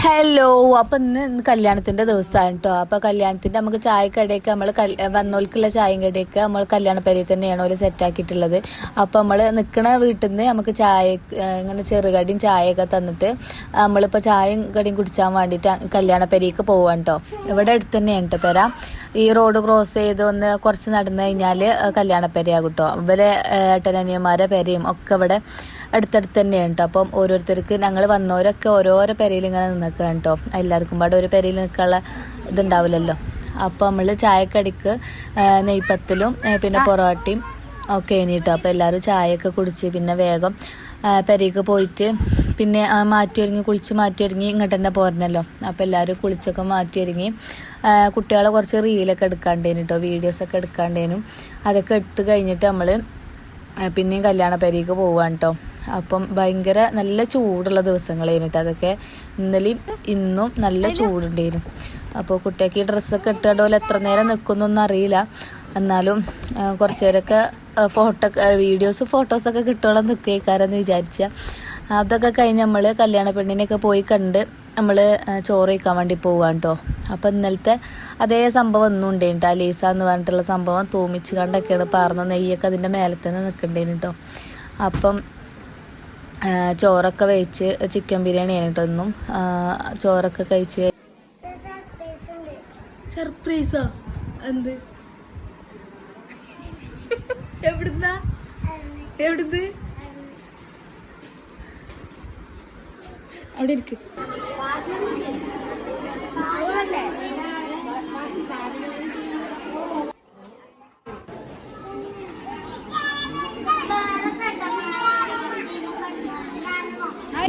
Hello. അപ്പം ഇന്ന് കല്യാണത്തിൻ്റെ ദിവസമാണ് കേട്ടോ. അപ്പോൾ കല്യാണത്തിൻ്റെ നമുക്ക് ചായക്കടയൊക്കെ നമ്മൾ വന്നോൽക്കുള്ള ചായയും കടിയൊക്കെ നമ്മൾ കല്യാണപ്പേരിൽ തന്നെയാണ് ഓല് സെറ്റാക്കിയിട്ടുള്ളത്. അപ്പോൾ നമ്മൾ നിൽക്കുന്ന വീട്ടിൽ നിന്ന് നമുക്ക് ചായ ഇങ്ങനെ ചെറുകടിയും ചായയൊക്കെ തന്നിട്ട് നമ്മളിപ്പോൾ ചായയും കടിയും കുടിച്ചാൻ വേണ്ടിയിട്ട് കല്യാണപ്പേരിക്ക് പോവാൻ കേട്ടോ. ഇവിടെ അടുത്ത് തന്നെയാണ് കേട്ടോ പെര. ഈ റോഡ് ക്രോസ് ചെയ്ത് ഒന്ന് കുറച്ച് നടന്നു കഴിഞ്ഞാൽ കല്യാണപ്പേരയാകും കേട്ടോ. ഇവരെ ഏട്ടനനിയന്മാരെ പേരയും ഒക്കെ ഇവിടെ അടുത്തടുത്ത് തന്നെയാണ് കേട്ടോ. അപ്പം ഓരോരുത്തർക്ക് ഞങ്ങൾ വന്നവരൊക്കെ ഓരോരോ പെരയിൽ ഇങ്ങനെ നിൽക്കുക കേട്ടോ. എല്ലാവർക്കും പാടെ ഒരു പെരയിൽ നിൽക്കാനുള്ള ഇതുണ്ടാവില്ലല്ലോ. അപ്പോൾ നമ്മൾ ചായക്കടിക്ക് നെയ്പ്പത്തിലും പിന്നെ പൊറോട്ടയും ഒക്കെ കഴിഞ്ഞിട്ടോ. അപ്പോൾ എല്ലാവരും ചായയൊക്കെ കുടിച്ച് പിന്നെ വേഗം പെരയ്ക്ക് പോയിട്ട് പിന്നെ കുളിച്ച് മാറ്റി ഒരുങ്ങി ഇങ്ങോട്ട് തന്നെ പോരണല്ലോ. അപ്പോൾ എല്ലാവരും കുളിച്ചൊക്കെ മാറ്റി ഒരുങ്ങി കുട്ടികളെ കുറച്ച് റീലൊക്കെ എടുക്കാണ്ടേനും കേട്ടോ, വീഡിയോസൊക്കെ എടുക്കാണ്ടേനും. അതൊക്കെ എടുത്ത് കഴിഞ്ഞിട്ട് നമ്മൾ പിന്നെയും കല്യാണ പെരയ്ക്ക് പോവാൻ കേട്ടോ. അപ്പം ഭയങ്കര നല്ല ചൂടുള്ള ദിവസങ്ങളായിരുന്നു. അതൊക്കെ ഇന്നലെയും ഇന്നും നല്ല ചൂടുണ്ടായിരുന്നു. അപ്പോൾ കുട്ടിയൊക്കെ ഈ ഡ്രസ്സൊക്കെ ഇട്ടുകൊണ്ട് പോലെ എത്ര നേരം നിൽക്കുന്നൊന്നും അറിയില്ല. എന്നാലും കുറച്ച് നേരമൊക്കെ ഫോട്ടോസൊക്കെ കിട്ടോളം നിൽക്കേക്കാരെന്ന് വിചാരിച്ച. അതൊക്കെ കഴിഞ്ഞ് നമ്മൾ കല്യാണ പെണ്ണിനെയൊക്കെ പോയി കണ്ട് നമ്മൾ ചോറ് വയ്ക്കാൻ വേണ്ടി പോവാൻ കേട്ടോ. അപ്പം ഇന്നലത്തെ അതേ സംഭവം ഒന്നും ഉണ്ടായിരുന്നു കേട്ടോ. ലീസ എന്ന് പറഞ്ഞിട്ടുള്ള സംഭവം തൂമിച്ച് കണ്ടൊക്കെയാണ് പാർന്ന നെയ്യൊക്കെ അതിൻ്റെ മേലെ തന്നെ നിൽക്കണ്ടേന് കേട്ടോ. അപ്പം ചോറൊക്കെ വെച്ച് ചിക്കൻ ബിരിയാണിയാണ് കേട്ടോ ഇന്നും. ചോറൊക്കെ കഴിച്ച് സർപ്രൈസാ. എന്ത് എവിടുന്ന് അവിടെ ഇരിക്ക്.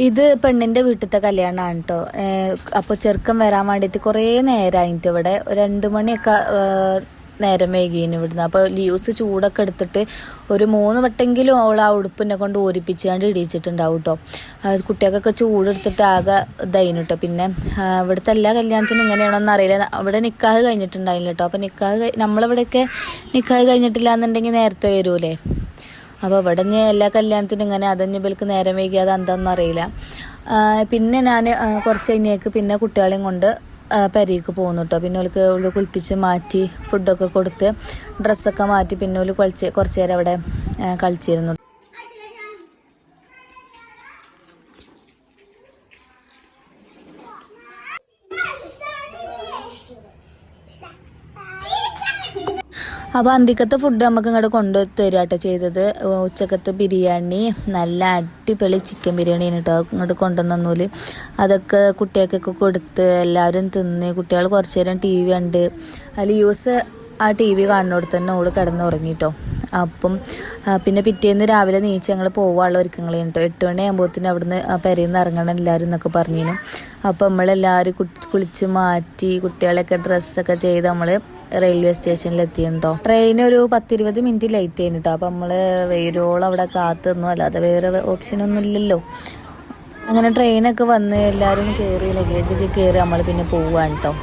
ഇത് പെണ്ണിൻ്റെ വീട്ടിലത്തെ കല്യാണമാണ് കേട്ടോ. അപ്പോൾ ചെറുക്കൻ വരാൻ വേണ്ടിയിട്ട് കുറേ നേരമായിട്ട് ഇവിടെ 2 മണിയൊക്കെ നേരം വൈകിന് ഇവിടുന്ന്. അപ്പോൾ ലീവ്സ് ചൂടൊക്കെ എടുത്തിട്ട് ഒരു 3 വട്ടെങ്കിലും അവൾ ആ ഉടുപ്പിനെ കൊണ്ട് ഓരിപ്പിച്ചാണ്ട് ഇടിച്ചിട്ടുണ്ടാവും കേട്ടോ. കുട്ടികൾക്കൊക്കെ ചൂടെടുത്തിട്ട് ആകെ ഇതായിന് കേട്ടോ. പിന്നെ ഇവിടുത്തെ എല്ലാ കല്യാണത്തിനും ഇങ്ങനെയാണോന്ന് അറിയില്ല. ഇവിടെ നിക്കാഹ് കഴിഞ്ഞിട്ടുണ്ടായില്ല കേട്ടോ. അപ്പോൾ നമ്മളിവിടെയൊക്കെ നിക്കാഹ് കഴിഞ്ഞിട്ടില്ല എന്നുണ്ടെങ്കിൽ നേരത്തെ വരൂലേ. അപ്പോൾ ഇവിടെ നിന്ന് എല്ലാ കല്യാണത്തിനും ഇങ്ങനെ അതഞ്ഞ് ഇവർക്ക് നേരം വൈകി അതെന്താണെന്ന് അറിയില്ല. പിന്നെ ഞാൻ കുറച്ച് കഴിഞ്ഞേക്ക് പിന്നെ കുട്ടികളെയും കൊണ്ട് പെരയ്ക്ക് പോകുന്നു കേട്ടോ. പിന്നെ ഓൾക്ക് കുളിപ്പിച്ച് മാറ്റി ഫുഡൊക്കെ കൊടുത്ത് ഡ്രസ്സൊക്കെ മാറ്റി പിന്നെ ഓല് കുറച്ച് നേരം അവിടെ കളിച്ചിരുന്നു. അപ്പോൾ അന്തിക്കത്തെ ഫുഡ് നമുക്ക് ഇങ്ങോട്ട് കൊണ്ടുതരാട്ടോ ചെയ്തത്. ഉച്ചക്കത്തെ ബിരിയാണി നല്ല അടിപൊളി ചിക്കൻ ബിരിയാണിയാണ് കേട്ടോ ഇങ്ങോട്ട് കൊണ്ടുവന്നൂല്. അതൊക്കെ കുട്ടികൾക്കൊക്കെ കൊടുത്ത് എല്ലാവരും തിന്ന് കുട്ടികൾ കുറച്ച് നേരം TV കണ്ട്. അതിൽ യൂസ് ആ TV കാണുന്നിടത്ത് തന്നെ ഓള് കിടന്നുറങ്ങിട്ടോ. അപ്പം പിന്നെ പിറ്റേന്ന് രാവിലെ നീച്ച് ഞങ്ങൾ പോകാനുള്ള ഒരുക്കങ്ങൾ കേട്ടോ. 8 മണിയാകുമ്പോഴത്തേന് അവിടുന്ന് പെരയിൽ നിന്ന് ഇറങ്ങണം എല്ലാവരും എന്നൊക്കെ പറഞ്ഞിരുന്നു. അപ്പോൾ നമ്മളെല്ലാവരും കുളിച്ച് മാറ്റി കുട്ടികളൊക്കെ ഡ്രസ്സൊക്കെ ചെയ്ത് നമ്മൾ റെയിൽവേ സ്റ്റേഷനിൽ എത്തിയിട്ടുണ്ടോ. ട്രെയിൻ ഒരു 10-20 മിനിറ്റ് ലേറ്റ് ആയിരുന്നു കേട്ടോ. അപ്പം നമ്മൾ വേരോളം അവിടെ കാത്തുനിന്നു, അല്ലാതെ വേറെ ഓപ്ഷനൊന്നും ഇല്ലല്ലോ. അങ്ങനെ ട്രെയിനൊക്കെ വന്ന് എല്ലാവരും കയറി ലഗേജൊക്കെ കയറി നമ്മൾ പിന്നെ പോവാണ് കേട്ടോ.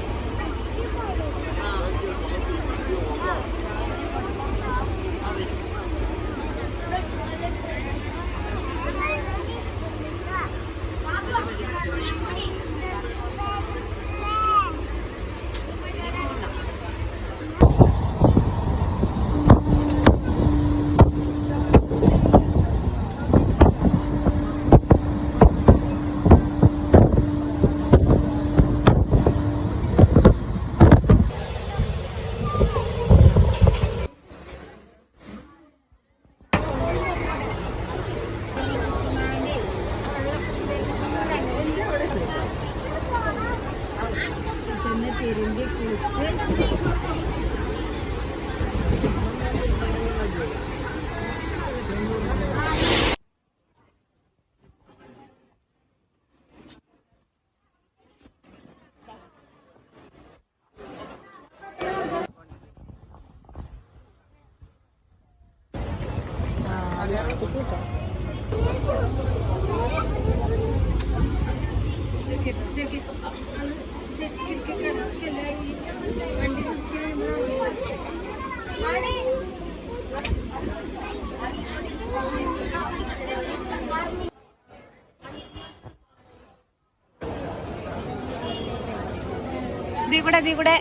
ഇതിൽ കൂടെ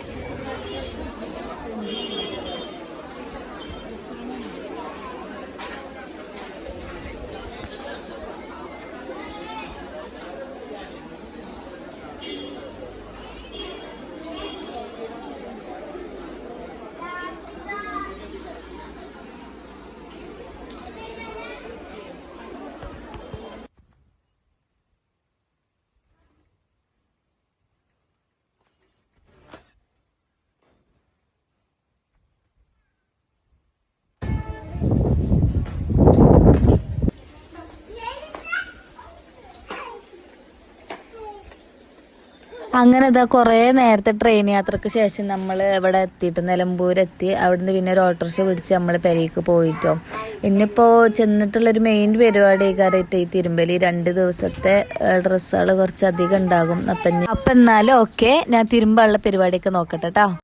അങ്ങനെ ഇതാ കുറേ നേരത്തെ ട്രെയിൻ യാത്രക്ക് ശേഷം നമ്മൾ ഇവിടെ എത്തിയിട്ട് നിലമ്പൂരെത്തി. അവിടുന്ന് പിന്നെ ഒരു ഓട്ടോറിക്ഷ പിടിച്ച് നമ്മൾ പെരേക്ക് പോയിട്ടോ. ഇന്നിപ്പോൾ ചെന്നിട്ടുള്ളൊരു മെയിൻ പരിപാടി കയറിയിട്ട് ഈ തിരുമ്പലി 2 ദിവസത്തെ ഡ്രസ്സുകൾ കുറച്ചധികം ഉണ്ടാകും. അപ്പം എന്നാലും ഓക്കെ, ഞാൻ തിരുമ്പാനുള്ള പരിപാടിയൊക്കെ നോക്കട്ടെ കേട്ടോ.